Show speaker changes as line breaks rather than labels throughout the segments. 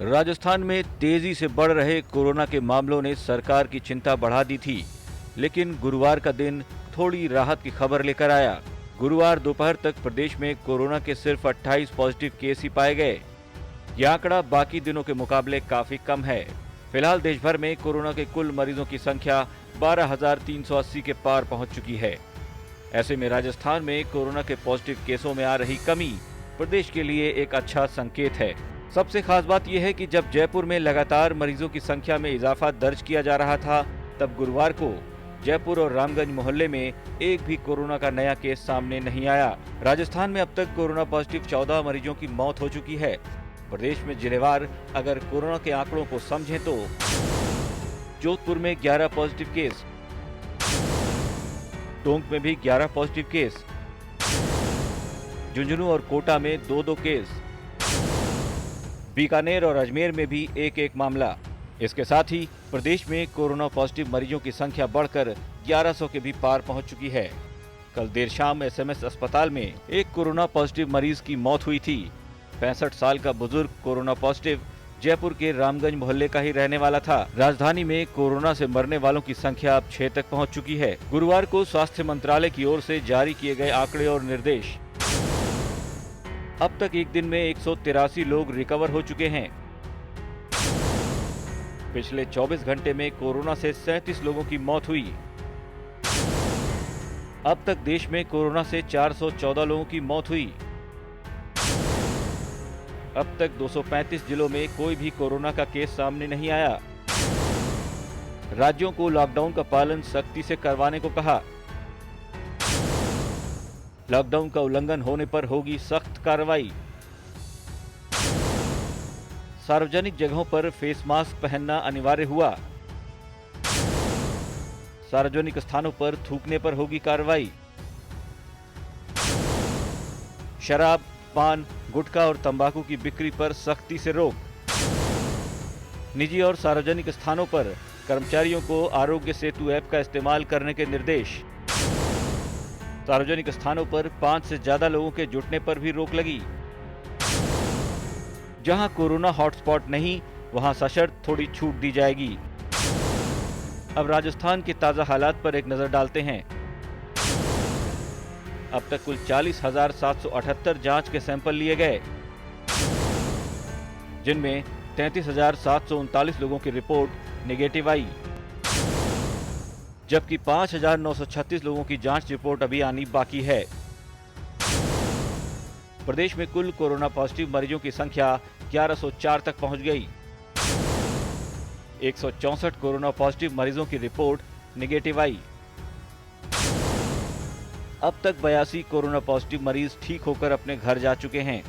राजस्थान में तेजी से बढ़ रहे कोरोना के मामलों ने सरकार की चिंता बढ़ा दी थी, लेकिन गुरुवार का दिन थोड़ी राहत की खबर लेकर आया। गुरुवार दोपहर तक प्रदेश में कोरोना के सिर्फ 28 पॉजिटिव केस ही पाए गए। यह आंकड़ा बाकी दिनों के मुकाबले काफी कम है। फिलहाल देश भर में कोरोना के कुल मरीजों की संख्या 12,380 के पार पहुंच चुकी है। ऐसे में राजस्थान में कोरोना के पॉजिटिव केसों में आ रही कमी प्रदेश के लिए एक अच्छा संकेत है। सबसे खास बात यह है कि जब जयपुर में लगातार मरीजों की संख्या में इजाफा दर्ज किया जा रहा था, तब गुरुवार को जयपुर और रामगंज मोहल्ले में एक भी कोरोना का नया केस सामने नहीं आया। राजस्थान में अब तक कोरोना पॉजिटिव 14 मरीजों की मौत हो चुकी है। प्रदेश में जिलेवार अगर कोरोना के आंकड़ों को समझें तो जोधपुर में 11 पॉजिटिव केस, टोंक में भी 11 पॉजिटिव केस, झुंझुनू और कोटा में 2-2 केस, बीकानेर और अजमेर में भी एक मामला। इसके साथ ही प्रदेश में कोरोना पॉजिटिव मरीजों की संख्या बढ़कर 1100 के भी पार पहुंच चुकी है। कल देर शाम एसएमएस अस्पताल में एक कोरोना पॉजिटिव मरीज की मौत हुई थी। 65 साल का बुजुर्ग कोरोना पॉजिटिव जयपुर के रामगंज मोहल्ले का ही रहने वाला था। राजधानी में कोरोना से मरने वालों की संख्या अब 6 तक पहुंच चुकी है। गुरुवार को स्वास्थ्य मंत्रालय की ओर से जारी किए गए आंकड़े और निर्देश, अब तक एक दिन में 183 लोग रिकवर हो चुके हैं। पिछले 24 घंटे में कोरोना से 37 लोगों की मौत हुई। अब तक देश में कोरोना से 414 लोगों की मौत हुई। अब तक 235 जिलों में कोई भी कोरोना का केस सामने नहीं आया। राज्यों को लॉकडाउन का पालन सख्ती से करवाने को कहा। लॉकडाउन का उल्लंघन होने पर होगी सख्त कार्रवाई। सार्वजनिक जगहों पर फेस मास्क पहनना अनिवार्य हुआ। सार्वजनिक स्थानों पर थूकने पर होगी कार्रवाई। शराब, पान, गुटखा और तंबाकू की बिक्री पर सख्ती से रोक। निजी और सार्वजनिक स्थानों पर कर्मचारियों को आरोग्य सेतु ऐप का इस्तेमाल करने के निर्देश। सार्वजनिक स्थानों पर 5 से ज्यादा लोगों के जुटने पर भी रोक लगी। जहां कोरोना हॉटस्पॉट नहीं, वहां सशर्त थोड़ी छूट दी जाएगी। अब राजस्थान के ताजा हालात पर एक नजर डालते हैं। अब तक कुल 40,778 जांच के सैंपल लिए गए, जिनमें 33,739 लोगों की रिपोर्ट नेगेटिव आई, जबकि 5,936 लोगों की जांच रिपोर्ट अभी आनी बाकी है। प्रदेश में कुल कोरोना पॉजिटिव मरीजों की संख्या 1104 तक पहुंच गई। 164 कोरोना पॉजिटिव मरीजों की रिपोर्ट नेगेटिव आई। अब तक 82 कोरोना पॉजिटिव मरीज ठीक होकर अपने घर जा चुके हैं।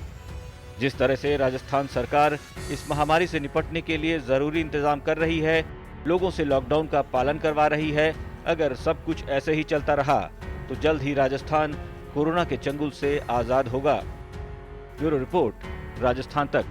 जिस तरह से राजस्थान सरकार इस महामारी से निपटने के लिए जरूरी इंतजाम कर रही है, लोगों से लॉकडाउन का पालन करवा रही है, अगर सब कुछ ऐसे ही चलता रहा तो जल्द ही राजस्थान कोरोना के चंगुल से आजाद होगा। ब्यूरो रिपोर्ट, राजस्थान तक।